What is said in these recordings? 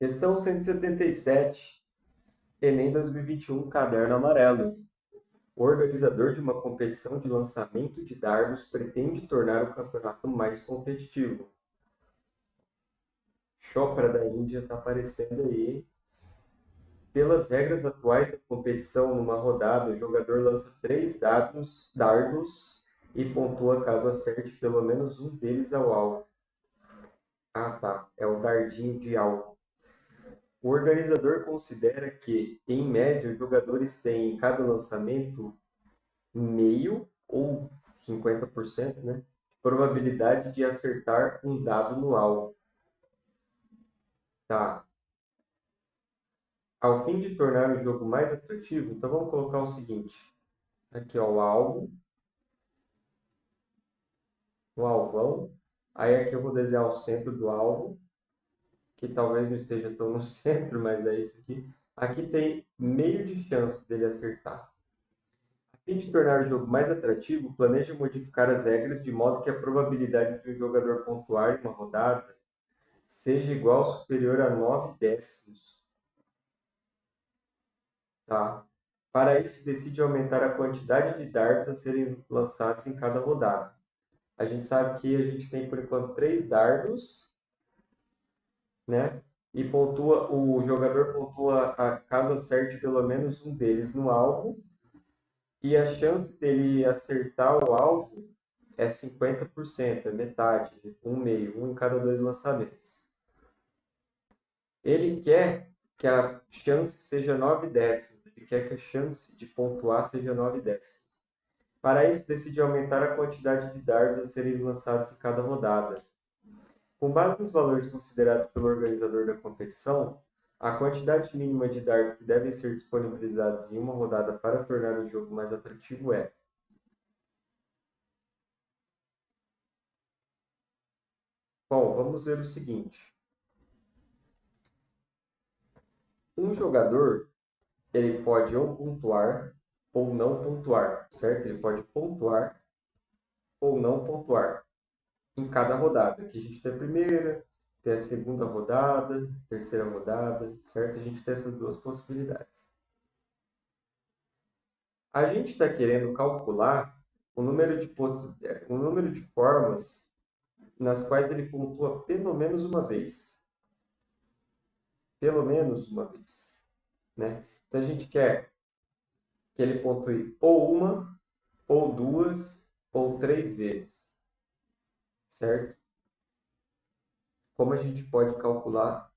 Questão 177, Enem 2021, caderno amarelo. O organizador de uma competição de lançamento de dardos pretende tornar o campeonato mais competitivo. Chopra da Índia está aparecendo aí. Pelas regras atuais da competição, numa rodada, o jogador lança 3 dardos e pontua caso acerte pelo menos um deles ao alvo. Ah, tá. É o dardinho de alvo. O organizador considera que, em média, os jogadores têm em cada lançamento meio ou 50%, né, de probabilidade de acertar um dado no alvo. Tá. Ao fim de tornar o jogo mais atrativo, então vamos colocar o seguinte. Aqui, ó, o alvo, o alvão. Aí aqui eu vou desenhar o centro do alvo, que talvez não esteja tão no centro, mas é isso aqui. Aqui tem meio de chance dele acertar. A fim de tornar o jogo mais atrativo, planeja modificar as regras de modo que a probabilidade de um jogador pontuar em uma rodada seja igual ou superior a 9 décimos. Tá? Para isso, decide aumentar a quantidade de dardos a serem lançados em cada rodada. A gente sabe que a gente tem, por enquanto, 3 dardos, né? E o jogador pontua caso acerte pelo menos um deles no alvo. E a chance dele acertar o alvo é 50%, é metade, um meio, um em cada 2 lançamentos. Ele quer que a chance seja 9 décimos, ele quer que a chance de pontuar seja 9 décimos. Para isso, decide aumentar a quantidade de dardos a serem lançados em cada rodada. Com base nos valores considerados pelo organizador da competição, a quantidade mínima de dardos que devem ser disponibilizados em uma rodada para tornar o jogo mais atrativo é. Bom, vamos ver o seguinte. Um jogador, ele pode ou pontuar ou não pontuar, certo? Ele pode pontuar ou não pontuar em cada rodada. Aqui a gente tem a primeira, tem a segunda rodada, terceira rodada, certo? A gente tem essas duas possibilidades. A gente está querendo calcular o número de formas nas quais ele pontua pelo menos uma vez. Pelo menos uma vez, né? Então a gente quer que ele pontue ou uma, ou duas, ou 3 vezes, certo? Como a gente pode calcular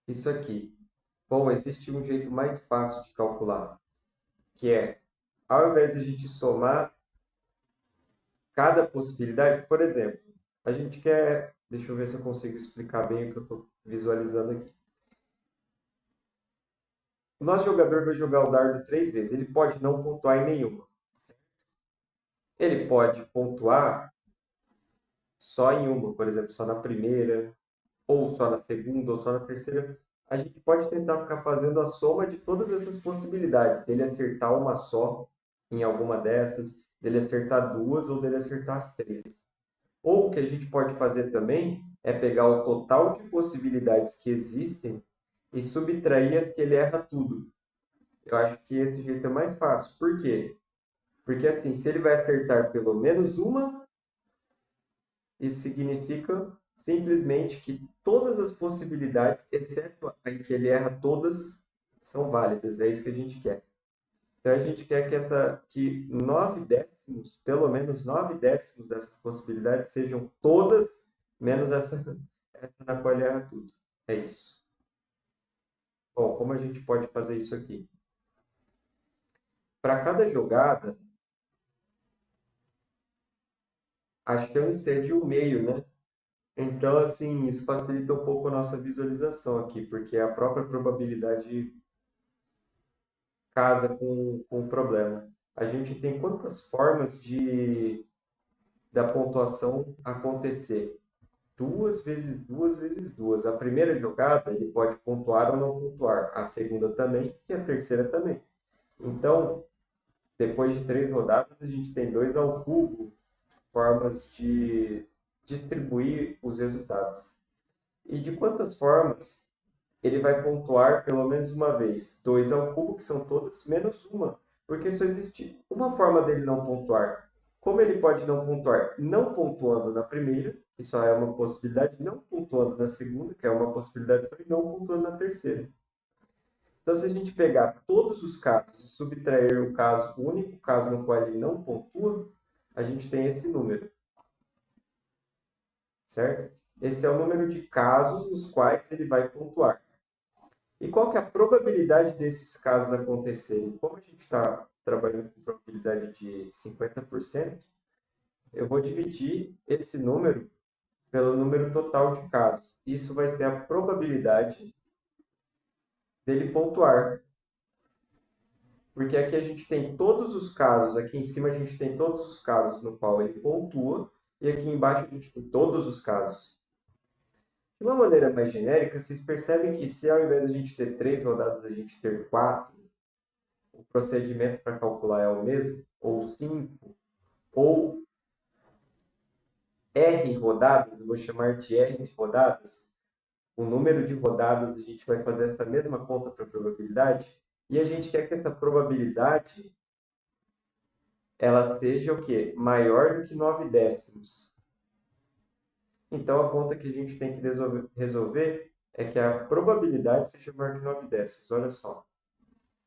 isso aqui? Bom, existe um jeito mais fácil de calcular, que é, ao invés de a gente somar cada possibilidade, por exemplo, a gente quer, deixa eu ver se eu consigo explicar bem o que eu estou visualizando aqui. O nosso jogador vai jogar o dardo 3 vezes, ele pode não pontuar em nenhuma. Ele pode pontuar só em uma, por exemplo, só na primeira, ou só na segunda, ou só na terceira. A gente pode tentar ficar fazendo a soma de todas essas possibilidades, dele acertar uma só em alguma dessas, dele acertar duas ou dele acertar as 3. Ou o que a gente pode fazer também é pegar o total de possibilidades que existem e subtrair as que ele erra tudo. Eu acho que esse jeito é mais fácil. Por quê? Porque assim, se ele vai acertar pelo menos uma, isso significa simplesmente que todas as possibilidades, exceto a em que ele erra todas, são válidas. É isso que a gente quer. Então a gente quer que 9 décimos, pelo menos 9 décimos dessas possibilidades sejam todas, menos essa na qual ele erra tudo. É isso. Bom, como a gente pode fazer isso aqui? Para cada jogada, a chance é de um meio, né? Então, assim, isso facilita um pouco a nossa visualização aqui, porque a própria probabilidade casa com o problema. A gente tem quantas formas da pontuação acontecer? Duas vezes duas vezes duas. A primeira jogada ele pode pontuar ou não pontuar, a segunda também e a terceira também. Então, depois de 3 rodadas, a gente tem 2 ao cubo formas distribuir os resultados. E de quantas formas ele vai pontuar pelo menos uma vez? 2 ao cubo, que são todas, menos uma. Porque só existe uma forma dele não pontuar. Como ele pode não pontuar? Não pontuando na primeira, que só é uma possibilidade, não pontuando na segunda, que é uma possibilidade só, e não pontuando na terceira. Então, se a gente pegar todos os casos e subtrair o caso, o único caso no qual ele não pontua, a gente tem esse número, certo? Esse é o número de casos nos quais ele vai pontuar. E qual que é a probabilidade desses casos acontecerem? Como a gente está trabalhando com probabilidade de 50%, eu vou dividir esse número pelo número total de casos. Isso vai ser a probabilidade dele pontuar. Porque aqui a gente tem todos os casos, aqui em cima a gente tem todos os casos no qual ele pontua, e aqui embaixo a gente tem todos os casos. De uma maneira mais genérica, vocês percebem que se ao invés de a gente ter 3 rodadas, a gente ter 4, o procedimento para calcular é o mesmo, ou 5, ou R rodadas, eu vou chamar de R rodadas, o número de rodadas a gente vai fazer essa mesma conta para a probabilidade, e a gente quer que essa probabilidade ela seja o quê? Maior do que 9 décimos. Então, a conta que a gente tem que resolver é que a probabilidade seja maior que 9 décimos. Olha só.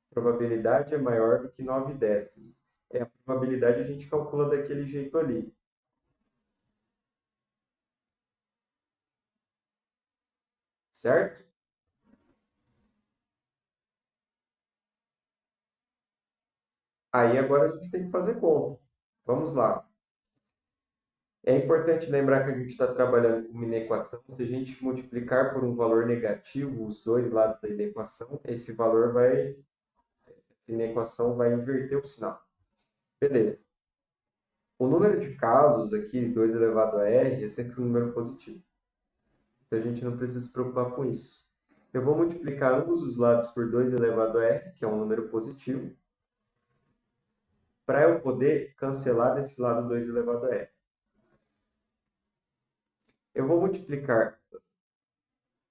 Probabilidade é maior do que 9 décimos. A probabilidade a gente calcula daquele jeito ali. Certo? Aí agora a gente tem que fazer conta. Vamos lá. É importante lembrar que a gente está trabalhando com uma inequação. Se a gente multiplicar por um valor negativo os dois lados da inequação, essa inequação vai inverter o sinal. Beleza. O número de casos aqui, 2 elevado a r, é sempre um número positivo. Então a gente não precisa se preocupar com isso. Eu vou multiplicar ambos os lados por 2 elevado a r, que é um número positivo, para eu poder cancelar desse lado 2 elevado a r. Eu vou multiplicar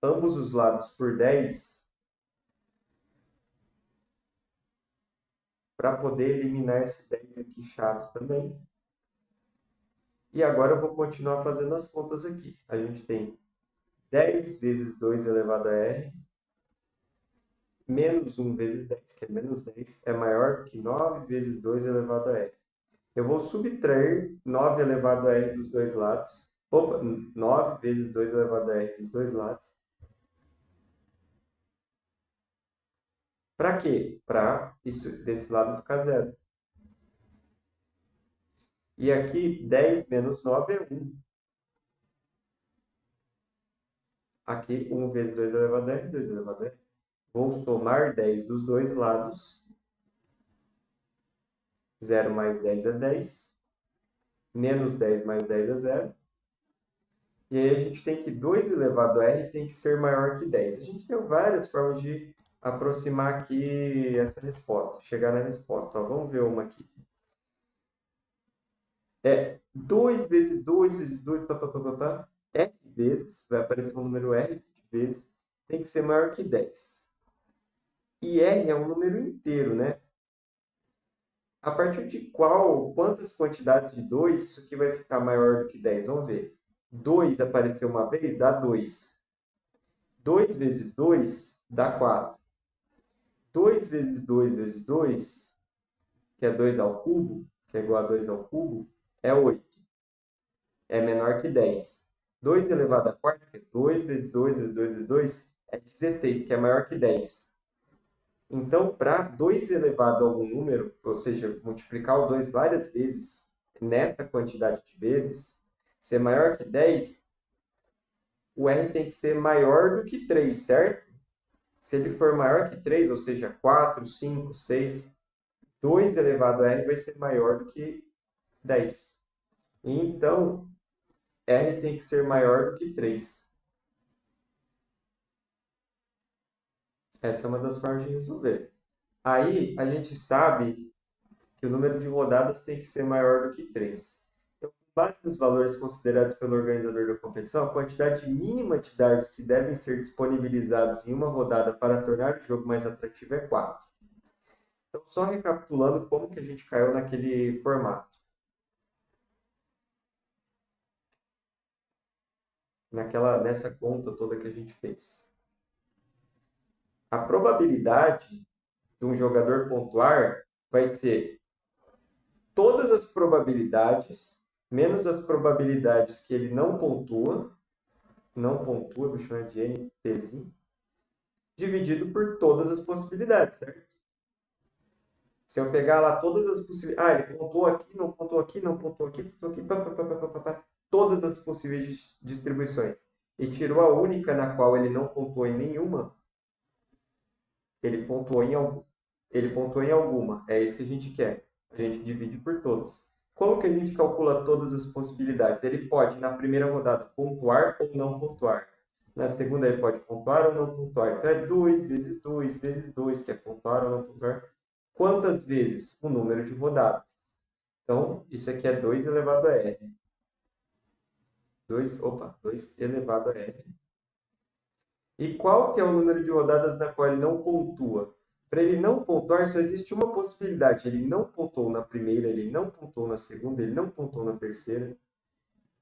ambos os lados por 10 para poder eliminar esse 10 aqui chato também. E agora eu vou continuar fazendo as contas aqui. A gente tem 10 vezes 2 elevado a r, menos 1 vezes 10, que é menos 10, é maior do que 9 vezes 2 elevado a r. Eu vou subtrair 9 elevado a r dos dois lados. Opa, 9 vezes 2 elevado a r dos dois lados. Para quê? Para isso desse lado ficar zero. E aqui, 10 menos 9 é 1. Aqui, 1 vezes 2 elevado a r, 2 elevado a r. Vou somar 10 dos dois lados. 0 mais 10 é 10. Menos 10 mais 10 é 0. E aí a gente tem que 2 elevado a r tem que ser maior que 10. A gente tem várias formas de aproximar aqui essa resposta, chegar na resposta. Ó, vamos ver uma aqui. 2 vezes 2 vezes 2, r vezes, vai aparecer um número r de vezes, tem que ser maior que 10. E r é um número inteiro, né? A partir de quantas quantidades de 2 isso aqui vai ficar maior do que 10? Vamos ver. 2 apareceu uma vez, dá 2. 2 vezes 2 dá 4. 2 vezes 2 vezes 2, que é 2 ao cubo, que é igual a 2 ao cubo, é 8. É menor que 10. 2 elevado a quarta, que é 2 vezes 2 vezes 2 vezes 2, é 16, que é maior que 10. Então, para 2 elevado a algum número, ou seja, multiplicar o 2 várias vezes, nessa quantidade de vezes, ser maior que 10, o r tem que ser maior do que 3, certo? Se ele for maior que 3, ou seja, 4, 5, 6, 2 elevado a r vai ser maior do que 10. Então, r tem que ser maior do que 3. Essa é uma das formas de resolver. Aí, a gente sabe que o número de rodadas tem que ser maior do que 3. Então, base nos valores considerados pelo organizador da competição, a quantidade mínima de dardos que devem ser disponibilizados em uma rodada para tornar o jogo mais atrativo é 4. Então, só recapitulando como que a gente caiu naquele formato. Nessa conta toda que a gente fez. A probabilidade de um jogador pontuar vai ser todas as probabilidades, menos as probabilidades que ele não pontua, vou chamar de NPzinho, dividido por todas as possibilidades, certo? Se eu pegar lá todas as possibilidades, ele pontuou aqui, não pontuou aqui, não pontuou aqui, pontuou aqui, todas as possíveis distribuições, e tirou a única na qual ele não pontuou em nenhuma, ele pontuou em alguma. Ele pontuou em alguma. É isso que a gente quer. A gente divide por todas. Como que a gente calcula todas as possibilidades? Ele pode, na primeira rodada, pontuar ou não pontuar. Na segunda, ele pode pontuar ou não pontuar. Então, é 2 vezes 2 vezes 2, que é pontuar ou não pontuar. Quantas vezes? O número de rodadas. Então, isso aqui é 2 elevado a r. 2 elevado a r. E qual que é o número de rodadas na qual ele não pontua? Para ele não pontuar, só existe uma possibilidade. Ele não pontuou na primeira, ele não pontuou na segunda, ele não pontuou na terceira.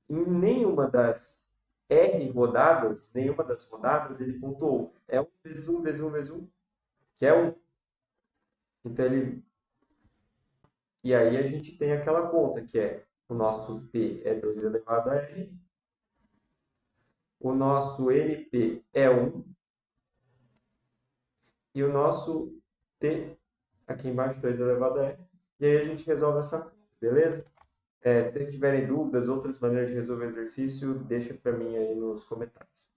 Em nenhuma das R rodadas, nenhuma das rodadas, ele pontuou. É 1 vezes 1 vezes 1 vezes 1, que é 1. Então, E aí a gente tem aquela conta, que é o nosso P é 2 elevado a R, o nosso NP é 1, e o nosso T aqui embaixo, 2 elevado a r. E aí a gente resolve essa conta, beleza? Se vocês tiverem dúvidas, outras maneiras de resolver o exercício, deixa para mim aí nos comentários.